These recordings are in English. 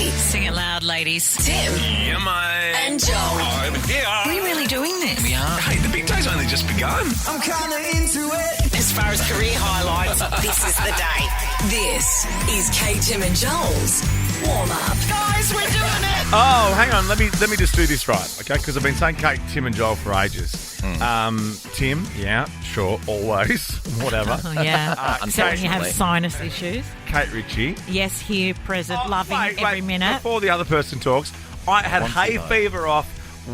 Kate, Sing it loud, ladies. Tim, Yeah, mate. and Joel. Oh, yeah. Are we really doing this? We are. Hey, the big day's only just begun. I'm kinda into it. As far as career highlights, this is the day. This is Kate, Tim, and Joel's warm up. Guys, we're doing it. Oh, hang on. Let me just do this right, okay? Because I've been saying Kate, Tim, and Joel for ages. Tim, yeah, sure, always, whatever. Oh, yeah. So when you have sinus issues. Kate Ritchie. Yes, here, present, loving Wait, every minute. Before the other person talks, I had hay fever off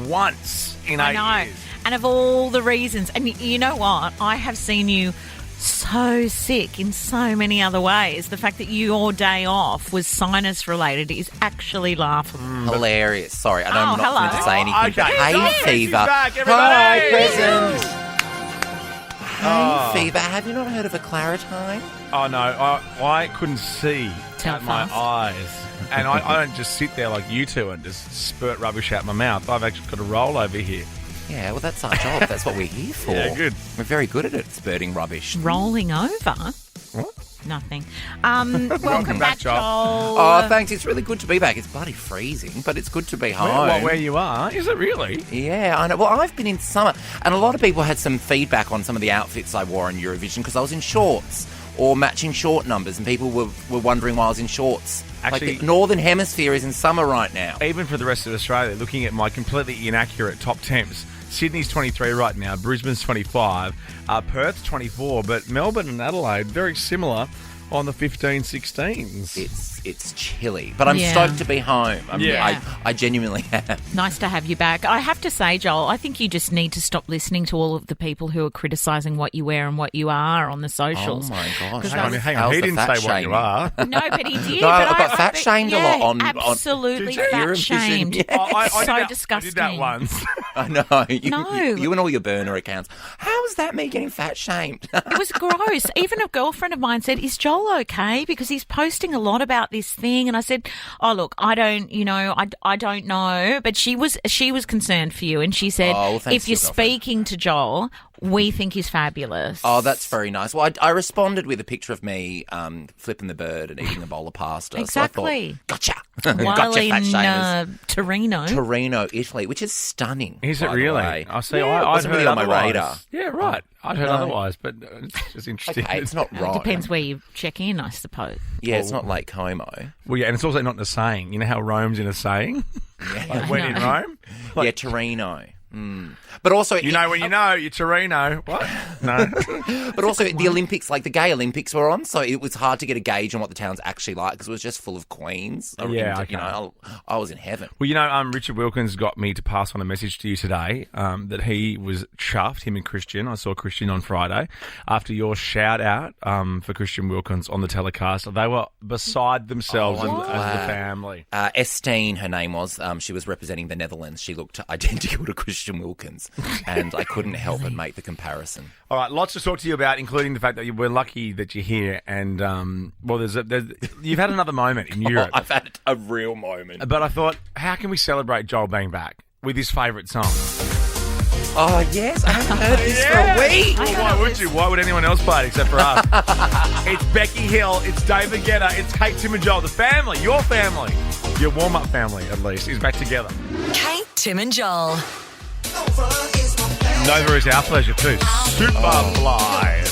once in 8 I know. years. And of all the reasons, and you know what? I have seen you so sick in so many other ways. The fact that your day off was sinus related is actually laughable. Hilarious. Sorry, I know I'm not hello. meant to say anything, Okay. but hay Yes, fever. he's back, Hi, everybody. present. Hay fever. Have you not heard of a Claritine? Oh, no, I couldn't see Tell out my fast. eyes. And I don't just sit there like you two and just spurt rubbish out my mouth. I've actually got a roll over here. Yeah, well, that's our job. That's what we're here for. Yeah, good. We're very good at it, spurting rubbish. Rolling over? What? Nothing. Welcome back, Joel. Joel. Oh, thanks. It's really good to be back. It's bloody freezing, but it's good to be home. Where you are? Is it really? Yeah, I know. Well, I've been in summer, and a lot of people had some feedback on some of the outfits I wore in Eurovision because I was in shorts or matching short numbers, and people were wondering why I was in shorts. Actually- like the Northern Hemisphere is in summer right now. Even for the rest of Australia, looking at my completely inaccurate top temps, Sydney's 23 right now, Brisbane's 25, Perth's 24, but Melbourne and Adelaide, very similar on the 15-16s. It's chilly, but I'm Yeah. stoked to be home. Yeah. I genuinely am. Nice to have you back. I have to say, Joel, I think you just need to stop listening to all of the people who are criticising what you wear and what you are on the socials. Oh my gosh! Hang on. How's He the didn't fat say what you shaming? are. No, but he did. No, but I got fat think- shamed a lot on- absolutely Did you? fat Eurovision, shamed. yeah. I so did that, disgusting. I did that once. I know. No. You and all your burner accounts. How is that me getting fat shamed? It was gross. Even a girlfriend of mine said, "Is Joel okay? Because he's posting a lot about this thing." And I said, "Oh, look, I don't know." But she was concerned for you, and she said, Oh, well, thanks "If to you're your girlfriend. speaking to Joel, we think he's fabulous." Oh, that's very nice. Well, I responded with a picture of me flipping the bird and eating a bowl of pasta. Exactly. So I thought, gotcha. While gotcha, in fat shamers. Torino. Torino, Italy, which is stunning. Is it by the really? way. I see. Yeah, it I'd wasn't heard really on my otherwise. radar. Yeah, right. I'd heard No. otherwise, but it's just interesting. Okay, it's not It right. depends where you check in, I suppose. Yeah, it's not Lake Como. Well, yeah, and it's also not in a saying. You know how Rome's in a saying? Like when in know. Rome? Yeah, Torino. But also, You know when you know, you're Torino. What? No. But also, the Olympics, like the gay Olympics were on, so it was hard to get a gauge on what the town's actually like because it was just full of queens. Yeah, You know, I was in heaven. Well, you know, Richard Wilkins got me to pass on a message to you today that he was chuffed, him and Christian. I saw Christian on Friday after your shout out for Christian Wilkins on the telecast. They were beside themselves as the family. Estine, her name was. She was representing the Netherlands. She looked identical to Christian Wilkins, and I couldn't help but make the comparison. All right, lots to talk to you about, including the fact that we're lucky that you're here. And, well, you've had another moment in Europe. I've had a real moment. But I thought, how can we celebrate Joel being back with his favourite song? Oh, yes, I haven't heard this for a week. Well, why would you? Why would anyone else play it except for us? It's Becky Hill, it's David Guetta, it's Kate, Tim and Joel. The family, your family, your warm-up family at least, is back together. Kate, Tim, and Joel. Nova is our pleasure too. Superfly.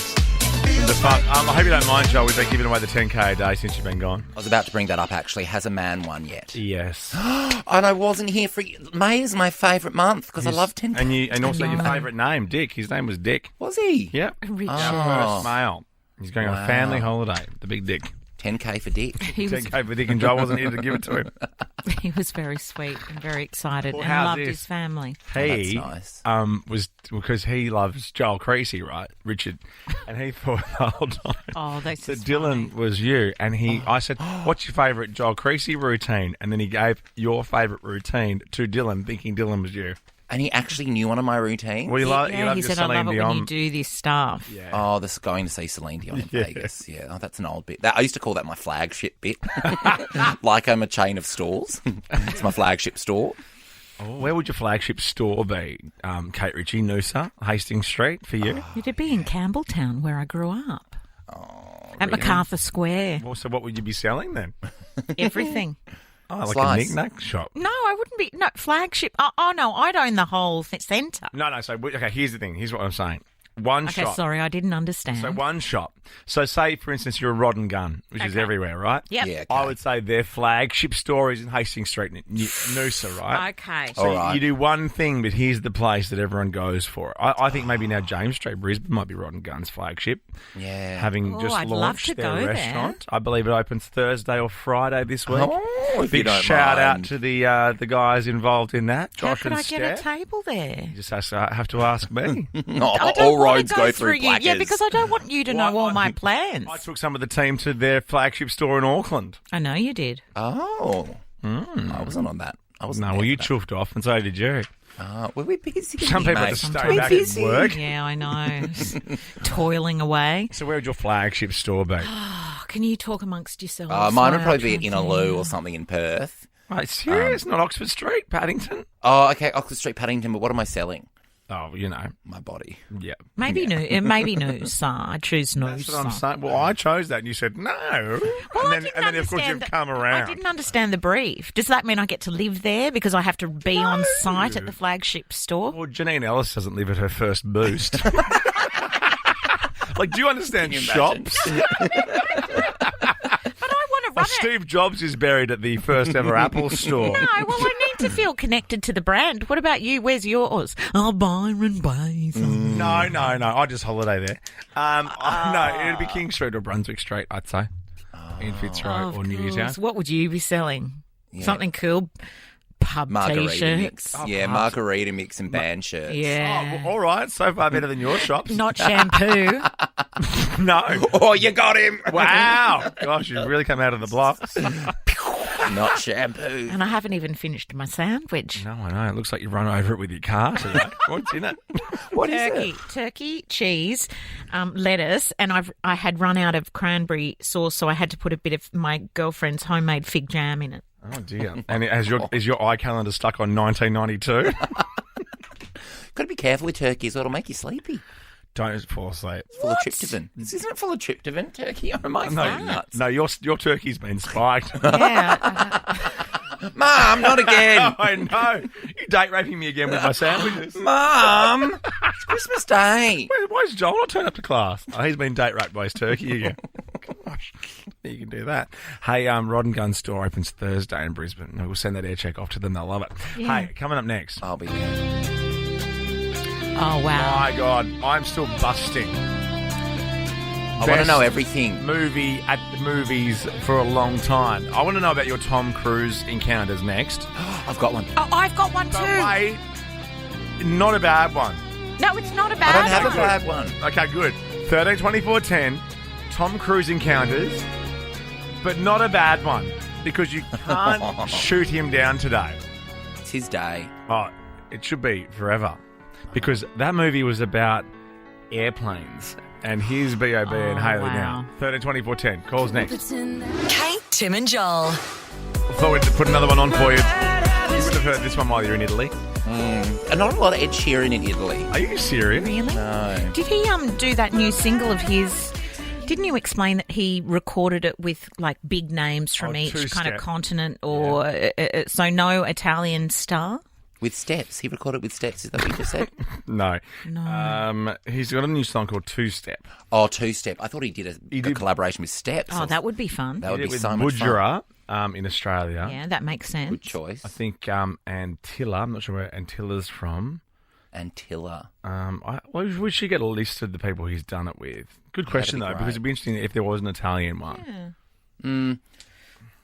The fun. I hope you don't mind, Joel. We've been giving away the 10K a day since you've been gone. I was about to bring that up, actually. Has a man won yet? Yes. And I wasn't here for... May is my favourite month because I love 10K. And also your know. favourite name, Dick. His name was Dick. Was he? Yep. Richard. Oh. First male. He's going on a family holiday. The big Dick. 10K for Dick. He was 10K for Dick, and Joel wasn't here to give it to him. He was very sweet and very excited Well, and how's loved this? his family. He that's nice. was because he loves Joel Creasy, right, Richard, and he thought the whole time Oh, that's that just Dylan was you. And I said, "What's your favourite Joel Creasy routine?" And then he gave your favourite routine to Dylan, thinking Dylan was you. And he actually knew one of my routines. Well, you love he your said, "I Celine love it when Dion. you do this stuff." Yeah. Oh, this going to see Celine Dion in Vegas. Yeah, oh, that's an old bit. I used to call that my flagship bit. Like I'm a chain of stores. It's my flagship store. Where would your flagship store be, Kate Ritchie, Noosa, Hastings Street, for you? It'd be in Campbelltown, where I grew up. At MacArthur Square. Well, so what would you be selling then? Everything. Oh, like Slice. a knick-knack shop. No, I wouldn't be. No, flagship. Oh no, I'd own the whole centre. No. So, okay, here's the thing. Here's what I'm saying. One Okay, shop. sorry, I didn't understand. So one shop. So say, for instance, you're a Rod and Gun, which is Okay. everywhere, right? Yep. Yeah, okay. I would say their flagship store is in Hastings Street, Noosa, right? Okay. So All right. you do one thing, but here's the place that everyone goes for. I think maybe now James Street, Brisbane, might be Rod and Gun's flagship. Yeah. Having Oh, just I'd love launched to their go there. restaurant. I believe it opens Thursday or Friday this week. Oh, if you Big don't shout out mind. to the guys involved in that. How Josh could and I get a Steph. table there? You just have to ask me. I don't all wanna roads go through you. Yeah, Blackers. because I don't want you to know all my plans. I took some of the team to their flagship store in Auckland. I know you did. Oh. I wasn't on that. I wasn't No, there well, you for that. chuffed off, and so did you. Well, we're busy. Some people mate. have to stay Sometimes. back busy. at work. Yeah, I know. Toiling away. So where would your flagship store be? Oh, can you talk amongst yourselves? Mine would while probably I be try and Inaloo think? or something in Perth. Right, serious? Not Oxford Street, Paddington? Oh, okay, Oxford Street, Paddington, but what am I selling? Oh, you know, My body. yeah. Maybe maybe Noosa. I choose Noosa. That's what I'm saying. Well, I chose that, and you said no. Well, and then of course, you've come around. I didn't understand the brief. Does that mean I get to live there because I have to be on site at the flagship store? Well, Janine Ellis doesn't live at her first boost. Like, do you understand Can you imagine? shops? But I want to run it. Steve Jobs is buried at the first ever Apple store. No, well, I need to feel connected to the brand. What about you? Where's yours? Oh, Byron Bay. No. I just holiday there. No, it'd be King Street or Brunswick Street, I'd say. In Fitzroy Of or Newtown. course. What would you be selling? Something cool? Pub Margarita t-shirts. mix. Yeah, margarita mix and band shirts. Yeah. Oh, well, all right, so far better than your shops. Not shampoo. No. Oh, you got him. Wow. Gosh, you've really come out of the blocks. Not shampoo. And I haven't even finished my sandwich. No, I know. It looks like you've run over it with your car today. What's in it? What is Turkey, cheese, lettuce, and I had run out of cranberry sauce, so I had to put a bit of my girlfriend's homemade fig jam in it. Oh, dear. And is your eye calendar stuck on 1992? Got to be careful with turkeys or it'll make you sleepy. Don't fall asleep. It's full of tryptophan. Isn't it full of tryptophan, turkey? Oh, my nuts. No, your turkey's been spiked. Yeah. Mum, not again. I know. You're date raping me again with my sandwiches. Mum, it's Christmas Day. Why is Joel not turn up to class? Oh, he's been date raped by his turkey again. Gosh, you can do that. Hey, Rod and Gun store opens Thursday in Brisbane. We'll send that air check off to them. They'll love it. Yeah. Hey, coming up next. I'll be there. Oh, wow. My God, I'm still busting. I want to know everything. Movie at the movies for a long time. I want to know about your Tom Cruise encounters next. I've got one. Oh, I've got one too. But wait, not a bad one. No, it's not a I bad don't have a one. bad one. Okay, good. 13, 24, 10. Tom Cruise encounters, but not a bad one because you can't shoot him down today. It's his day. Oh, it should be forever because that movie was about airplanes. And here's B.O.B. and Hayley wow. now. 13, 24, 10. Calls next. Kate, Tim, and Joel. Thought we'd put another one on for you. You would have heard this one while you're in Italy. And not a lot of Ed Sheeran in Italy. Are you serious? Really? No. Did he do that new single of his? Didn't you explain that he recorded it with like big names from each kind two-step. of continent, or so no Italian star? With steps. He recorded with steps. Is that what you just said? No. He's got a new song called Two Step. Oh, two-step. I thought he did a did- collaboration with Steps. Oh, that would be fun. That would be with so much fun. Budgerah in Australia. Yeah, that makes sense. Good choice. I think Antilla. I'm not sure where Antilla's from. Antilla. We should get a list of the people he's done it with. Good question, be though, great. because it'd be interesting if there was an Italian one.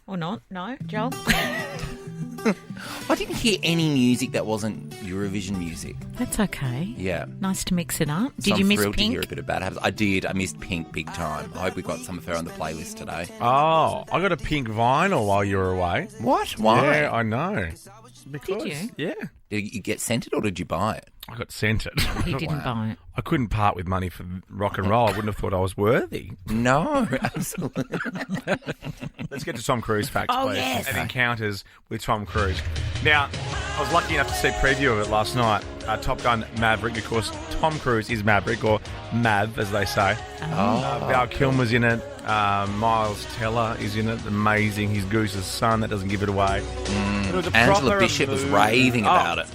Or not? No, Joel. I didn't hear any music that wasn't Eurovision music. That's okay. Yeah. Nice to mix it up. So Did you I'm miss thrilled to hear a Pink? bit about it. I did. I missed Pink big time. I hope we got some of her on the playlist today. Oh, I got a pink vinyl while you were away. What? Why? Yeah, I know. Because, Did you? Yeah. Did you get sent it or did you buy it? I got sent it. He didn't buy it. I couldn't part with money for rock and roll. I wouldn't have thought I was worthy. No, absolutely. Let's get to Tom Cruise facts, Oh, please. yes. And encounters with Tom Cruise. Now, I was lucky enough to see a preview of it last night. Top Gun Maverick, of course. Tom Cruise is Maverick, or Mav, as they say. Val Kilmer's in it. Miles Teller is in it. Amazing. He's Goose's son. That doesn't give it away. It was a Angela proper Bishop was movie. raving about it.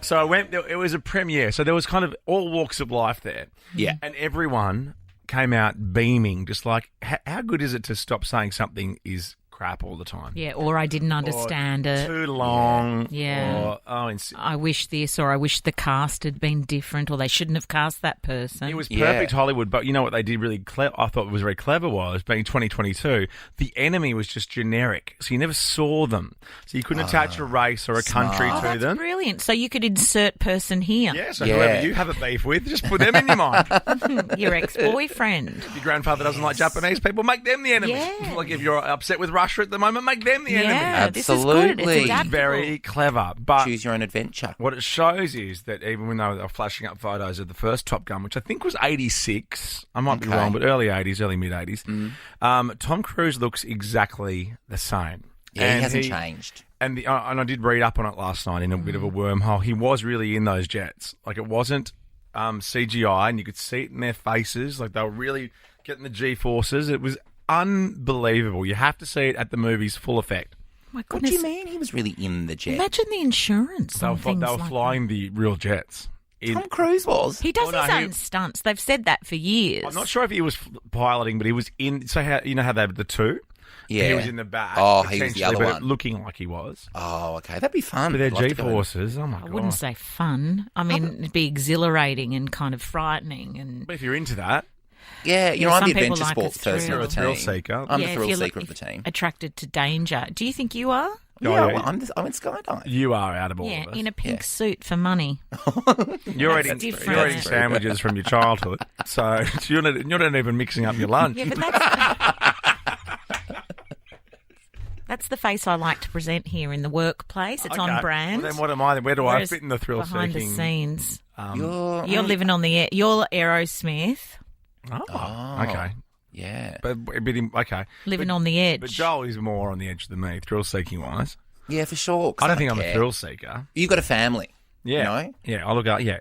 So I went. It was a premiere. So there was kind of all walks of life there. Yeah. And everyone came out beaming, just like, how good is it to stop saying something is crap all the time? Yeah, or I didn't understand it. Too long. Yeah. Or, I wish this, or I wish the cast had been different, or they shouldn't have cast that person. it was Yeah. perfect Hollywood, but you know what they did really I thought was very clever was, being 2022, the enemy was just generic. So you never saw them. So you couldn't attach a race or a country smart. to That's them. brilliant. So you could insert person here. Yeah, so Yeah. whoever you have a beef with, just put them in your mind. Your ex-boyfriend. If your grandfather doesn't like Japanese people, make them the enemy. Yeah. Like if you're upset with Russia at the moment, make them the enemy. Yeah, this is good. Absolutely. It's adaptable. Very clever. But Choose your own adventure. what it shows is that even when they were flashing up photos of the first Top Gun, which I think was 86, I might be Okay. wrong, but early 80s, early mid-80s, Tom Cruise looks exactly the same. Yeah, And he hasn't changed. And I did read up on it last night in a bit of a wormhole. He was really in those jets. Like, it wasn't CGI, and you could see it in their faces. Like, they were really getting the G-forces. It was unbelievable. You have to see it at the movies full effect. My What do goodness. you mean he was really in the jet? Imagine the insurance They on were, things they were like flying the real jets. Tom Cruise was. that. He does Oh, no, his he- own stunts. They've said that for years. I'm not sure if he was piloting, but he was in. So how you know how they have the two? Yeah. He was in the back. Oh, he was the potentially, other but one. looking like he was. Oh, okay. That'd be fun. But their I'd love to go. G-forces, oh my I god! wouldn't say fun. I mean, it'd be exhilarating and kind of frightening. And But if you're into that, Yeah, Yeah, I'm some the people adventure like sports a person thrill. of the team. Thrill seeker. I'm yeah, the if thrill you're seeker of the if team. attracted to danger. Do you think you are? Oh, Yeah, yeah. well, I went skydiving. you are out of all Yeah, of us. in a pink suit for money. You're That's eating, different. you're eating sandwiches from your childhood, so you're not even mixing up your lunch. Yeah, but that's the face I like to present here in the workplace. It's on Okay. brand. Well, then what am I? Then where do Whereas I fit in the thrill behind seeking? the scenes? You're You're living on the air. You're Aerosmith, Oh, okay. Yeah. Okay. living on the edge. But Joel is more on the edge than me, thrill seeking wise. Yeah, for sure. 'cause I don't think I'm a care. thrill seeker. You've got a family. Yeah. You know? Yeah, I look at yeah.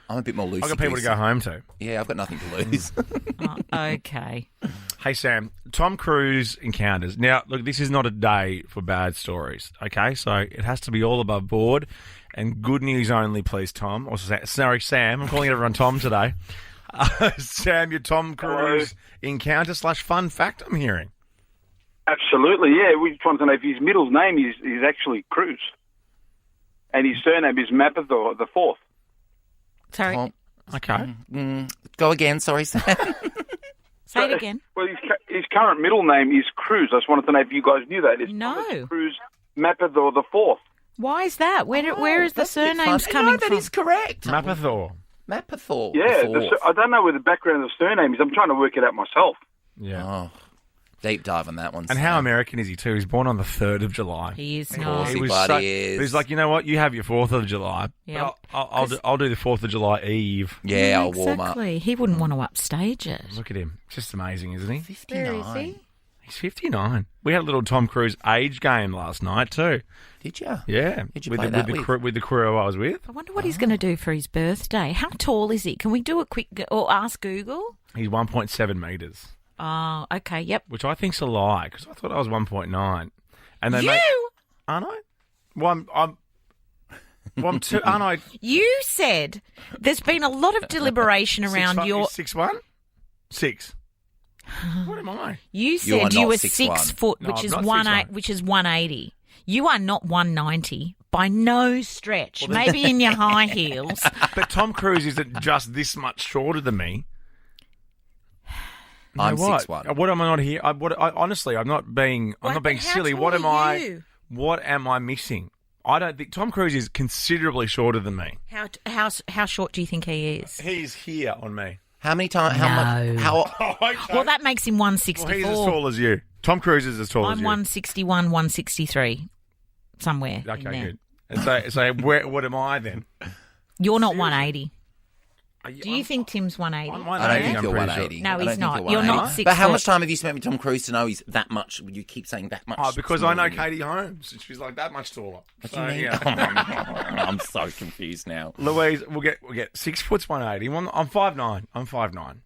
I'm a bit more loose. I've got people to go home to. Yeah, I've got nothing to lose. Oh, okay. Hey, Sam, Tom Cruise encounters. Now, look, this is not a day for bad stories, okay? So it has to be all above board and good news only, please, Tom. Or, sorry, Sam. I'm calling everyone Tom today. Sam, your Tom Cruise encounter / fun fact I'm hearing. Absolutely, yeah. We just want to know if his middle name is actually Cruz, and his surname is Mapplethorpe the Fourth. Sorry. Tom- Okay. Go again, sorry, Sam. Say it again. Well, his current middle name is Cruz. I just wanted to know if you guys knew that. It's No. Thomas Cruz Mapplethorpe the Fourth. Why is that? Where is the That's a bit surnames fun. coming No, that from? is correct. Mapplethorpe. Mapplethorpe. Yeah, the fourth. I don't know where the background of the surname is. I'm trying to work it out myself. Yeah. Oh, deep dive on that one. And Sam. how American is he, too? He's born on the 3rd of July. He is course not. he was bloody is. But he's like, you know what? You have your 4th of July. Yeah. But I'll do the 4th of July Eve. Yeah, I'll warm up. Exactly. He wouldn't want to upstage it. Look at him. Just amazing, isn't he? 59. He's 59. We had a little Tom Cruise age game last night, too. Did you? Yeah. Who'd you with play the, that with, the with? crew, with the crew I was with. I wonder what he's going to do for his birthday. How tall is he? Can we do a quick or ask Google? He's 1.7 metres, Oh, okay. Yep. which I think's a lie because I thought I was 1.9. And they aren't I? Well, I'm two, aren't I? You said there's been a lot of deliberation around your. 6'1"? 6. What am I? You You said are you not were 6'1". 6 foot, No, which I'm is not 180, 6'1". which is 180. You are not 190 by no stretch. Maybe in your high heels. But Tom Cruise isn't just this much shorter than me. I'm You know what? 6'1". What am I not here? Honestly, I'm not being How silly. tall What am are I? you? What am I missing? I don't think Tom Cruise is considerably shorter than me. How short do you think he is? He's here on me. How many times? How No. much? How? Well, that makes him Well, he's as 164. tall as you. Tom Cruise is as tall as I'm you. 161, 163, somewhere. in Okay, there. good. And so what am I then? You're not 180. Do you I'm- think Tim's 180? I'm I don't 180, think I'm you're pretty 180. No, I don't he's think not. you're You're not 180. 6 But how foot. much time have you spent with Tom Cruise to know he's that much? You keep saying that much. Oh, because I know smaller than you. Katie Holmes, and she's like that much taller. What do So, you mean? yeah. I'm so confused now. Louise, we'll get 6 foot 180. I'm 5'9". I'm 5'9",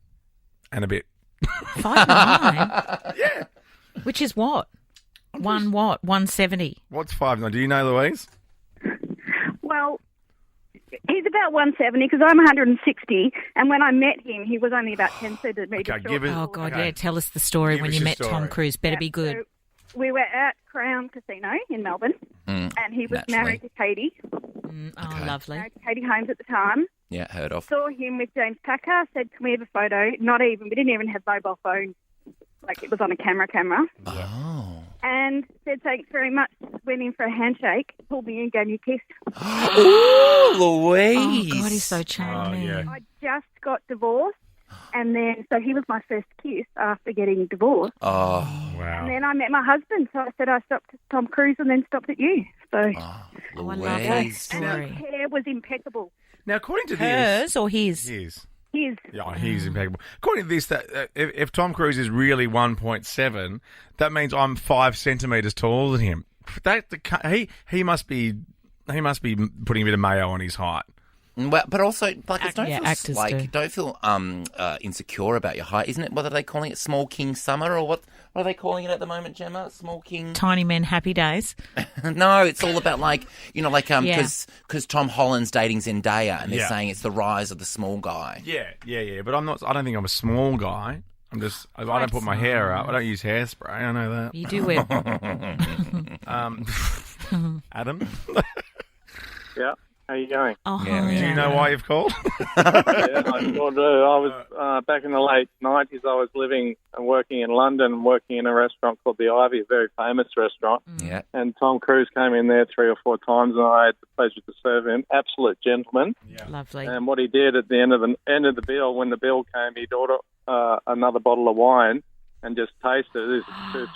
and a bit. 5'9", Yeah. which is what? 170. What's 5'9"? Do you know, Louise? Well, he's about 170 because I'm 160, and when I met him, he was only about 10 centimetres Okay, short. give us. Oh, God, okay. yeah. Tell us the story Give when us you your met Tom story. Cruise. Better be good. So we were at Crown Casino in Melbourne, and he was naturally. married to Katie, Oh, lovely. Katie Holmes at the time. Yeah, heard of. Saw him with James Packer, said, can we have a photo? We didn't even have mobile phones. Like, it was on a camera. Oh. And said, thanks very much. Went in for a handshake, pulled me in, gave me a kiss. Ooh, Louise. Oh, God, he's so Oh, charming. yeah. I just got divorced, and then, so he was my first kiss after getting divorced. Oh. Wow. And then I met my husband, so I said I stopped at Tom Cruise and then stopped at you. So Oh, I love that Louise. story. his hair was impeccable. Now, according to Hers or his? his. His. Yeah, he's impeccable. According to this, that if Tom Cruise is really 1.7, that means I'm 5 centimetres taller than him. He must be putting a bit of mayo on his height. Well, but also, like, actors do. don't feel insecure about your height, isn't it? What are they calling it? Small King Summer, or what are they calling it at the moment, Gemma? Small King? Tiny men, happy days. No, it's all about Yeah. because Tom Holland's dating Zendaya, and they're Yeah. saying it's the rise of the small guy. Yeah. But I'm not. I don't think I'm a small guy. I don't put my hair up. I don't use hairspray. I know that. You do wear. Adam, Yeah. How you going? Oh, Yeah, do you know why you've called? Yeah, I sure do. I was back in the late 90s. I was living and working in London, working in a restaurant called The Ivy, a very famous restaurant. Yeah. And Tom Cruise came in there 3 or 4 times, and I had the pleasure to serve him. Absolute gentleman. Lovely. And what he did at the end of the bill, when the bill came, he'd order another bottle of wine and just taste it. This is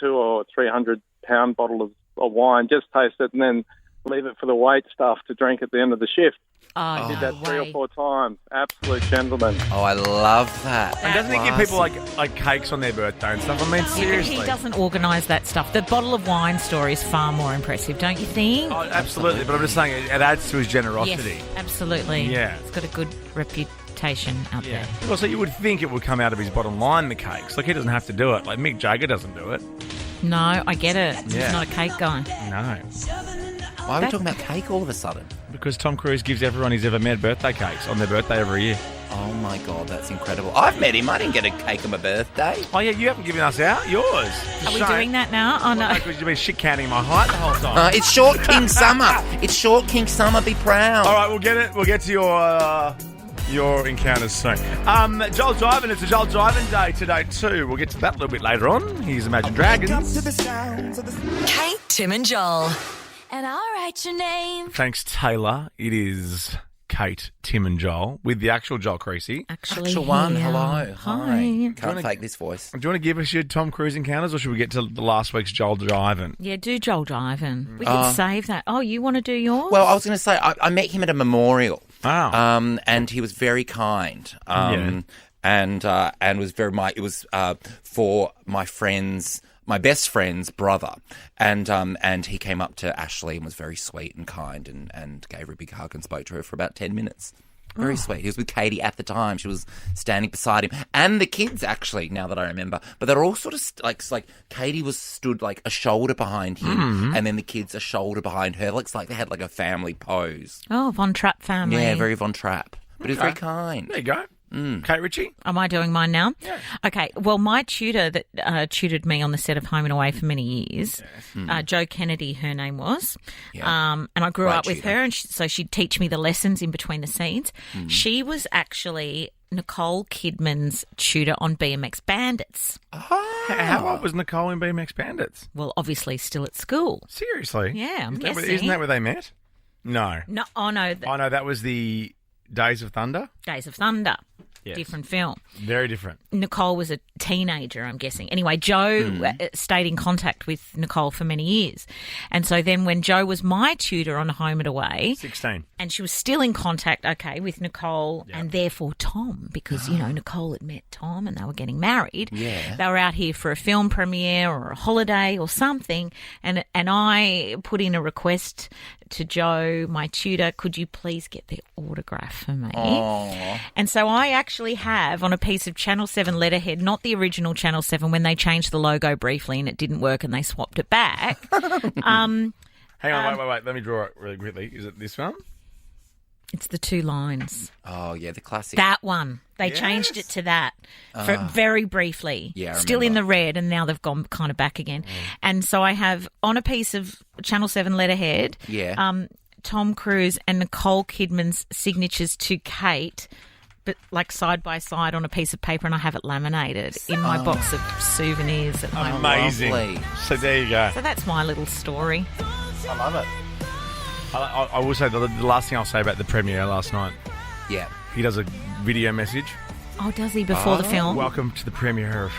2 or 300 pound bottle of wine. Just taste it and then leave it for the wait staff to drink at the end of the shift. Oh, Did no that 3 way. or 4 times. Absolute gentleman. Oh, I love that. And doesn't he give people like cakes on their birthday and stuff? I mean, Yeah, but seriously. he doesn't organise that stuff. The bottle of wine story is far more impressive, don't you think? Oh, absolutely, but I'm just saying it adds to his generosity. Yes, absolutely. Yeah. It's got a good reputation out Yeah. there. Well, so you would think it would come out of his bottom line, the cakes. Like, he doesn't have to do it. Like, Mick Jagger doesn't do it. No, I get it. Yeah. He's not a cake guy. No. Why are we talking about cake all of a sudden? Because Tom Cruise gives everyone he's ever met birthday cakes on their birthday every year. Oh, my God, that's incredible. I've met him. I didn't get a cake on my birthday. Oh, yeah, you haven't given us out yours. Are we doing that now? Oh, no. Because you've been shit-counting my height the whole time. It's Short King Summer. It's Short King Summer. Be proud. All right, we'll get it. We'll get to your encounters soon. Joel Driving, it's a Joel Driving day today too. We'll get to that a little bit later on. Here's Imagine Dragons. Kate, Tim and Joel. And I'll write your name. Thanks, Taylor. It is Kate, Tim and Joel with the actual Joel Creasy. Actual one. here. Hello. Hi. Can't fake this voice. Do you want to give us your Tom Cruise encounters or should we get to the last week's Joel Driving? Yeah, do Joel Driving. We could save that. Oh, you want to do yours? Well, I was going to say, I met him at a memorial. Oh. And he was very kind. Yeah. And was very it was for my best friend's brother, and he came up to Ashley and was very sweet and kind and gave her a big hug and spoke to her for about 10 minutes. Very sweet. He was with Katie at the time. She was standing beside him, and the kids actually. Now that I remember, but they're all sort of like Katie was stood like a shoulder behind him, and then the kids a shoulder behind her. Looks like they had like a family pose. Oh, Von Trapp family. Yeah, very Von Trapp, but he was very kind. There you go. Kate Ritchie? Am I doing mine now? Yeah. Okay. Well, my tutor that tutored me on the set of Home and Away for many years, Jo Kennedy, her name was, and I grew Great up with tutor. her, and so she'd teach me the lessons in between the scenes. She was actually Nicole Kidman's tutor on BMX Bandits. How old was Nicole in BMX Bandits? Well, obviously still at school. Seriously? Yeah, I'm Isn't that where- guessing. Isn't that where they met? No. No, oh no, Oh, no, that was the Days of Thunder? Days of Thunder. Yes. different film. Very different. Nicole was a teenager, I'm guessing. Anyway, Joe stayed in contact with Nicole for many years. And so then when Joe was my tutor on Home and Away, 16. and she was still in contact, with Nicole and therefore Tom, because, Nicole had met Tom and they were getting married. Yeah. They were out here for a film premiere or a holiday or something. And I put in a request to Joe, my tutor, could you please get their autograph for me? Aww. And so I actually have on a piece of Channel 7 letterhead, not the original Channel 7 when they changed the logo briefly and it didn't work and they swapped it back. Hang on, wait. Let me draw it really quickly. Is it this one? It's the 2 lines. Oh, yeah, the classic. That one. They changed it to that for very briefly. Yeah, I Still in remember. the red, and now they've gone kind of back again. And so I have on a piece of Channel 7 letterhead, Tom Cruise and Nicole Kidman's signatures to Kate, but like side by side on a piece of paper, and I have it laminated in my box of souvenirs at home. Amazing. Lovely. So there you go. So that's my little story. I love it. I will say the last thing I'll say about the premiere last night. Yeah. He does a video message. Oh, does he before the film? Welcome to the premiere of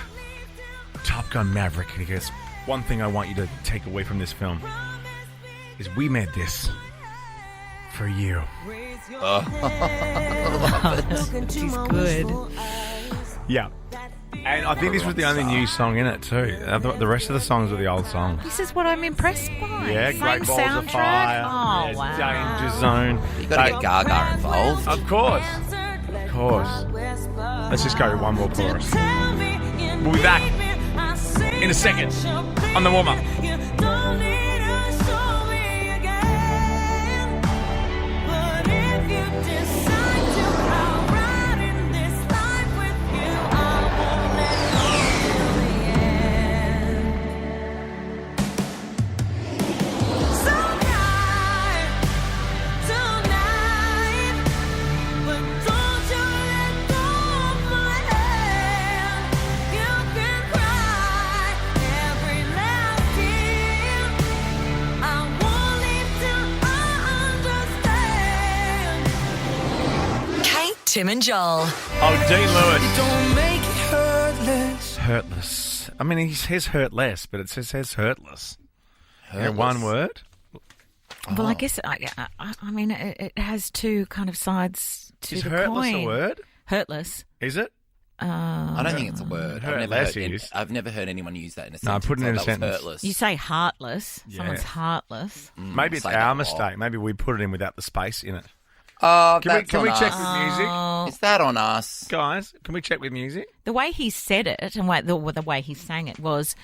Top Gun Maverick. And he goes, one thing I want you to take away from this film is we made this for you. He's good. Yeah. And I think this was the only new song in it too. The rest of the songs are the old songs. This is what I'm impressed by. Yeah, Same Great Balls soundtrack. of Fire. Oh, yeah, wow. Danger Zone. You got to get Gaga involved. Of course. Of course. Let's just go one more chorus. We'll be back in a second on the warm-up. Tim and Joel. Oh, Dean Lewis. Don't make it hurtless. Hurtless. I mean, he says hurt less, but it says hurtless. Yeah, one word. Well, I guess, I mean, it has 2 kind of sides to Is the hurtless coin. a word? Hurtless. Is it? I don't think it's a word. Hurtless I've never heard anyone use that in a No, sentence. put it in a That was sentence. hurtless. You say heartless. Yeah. Someone's heartless. Maybe it's say that a our lot. mistake. Maybe we put it in without the space in it. Oh, Can we that's on check us. with music? Is that on us? Guys, can we check with music? The way he said it and the way he sang it was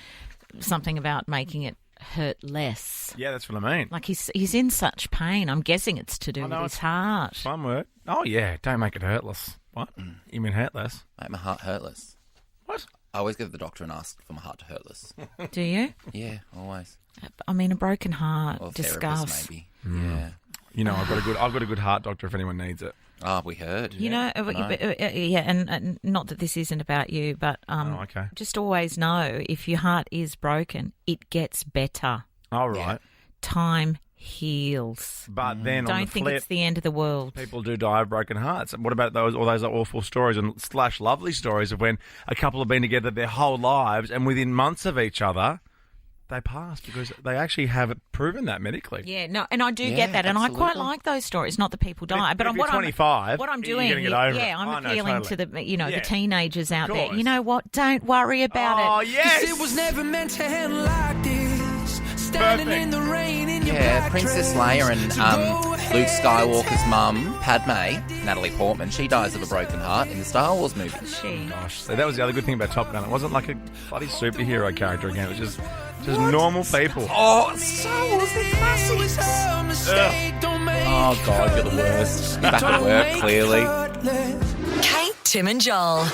something about making it hurt less. Yeah, that's what I mean. Like he's in such pain. I'm guessing it's to do with his heart. One word. Oh, yeah. Don't make it hurtless. What? You mean hurtless? Make my heart hurtless. What? I always go to the doctor and ask for my heart to hurtless. Do you? Yeah, always. I mean, a broken heart, Or discuss. therapist, maybe. Yeah. You know, I've got a good heart doctor if anyone needs it. Oh, we heard. You know, and not that this isn't about you, but okay. just always know if your heart is broken, it gets better. All right. Time heals. But then on Don't the think flip, it's the end of the world. people do die of broken hearts. What about all those awful stories and / lovely stories of when a couple have been together their whole lives and within months of each other, they pass because they actually have proven that medically. Yeah, no, and I do Yeah, get that, and I quite absolutely. like those stories. Not that people die, but if you're 25, what I'm you're doing, gonna get over it. I'm Oh, no, appealing totally. to the Yeah. the teenagers out there. course. You know what? Don't worry about Oh, it. yes! It was never meant to end like this. Standing Perfect. in the rain in your Yeah, black Princess dress. Leia and So go ahead. Luke Skywalker's mum, Padme, Natalie Portman, she dies of a broken heart in the Star Wars movie. Gosh, so that was the other good thing about Top Gun. It wasn't like a bloody superhero character again. It was just normal people. Oh, Star Wars, the classics. A mistake, don't make Oh, God, you're the worst. You're back at work, clearly. Kate, Tim and Joel.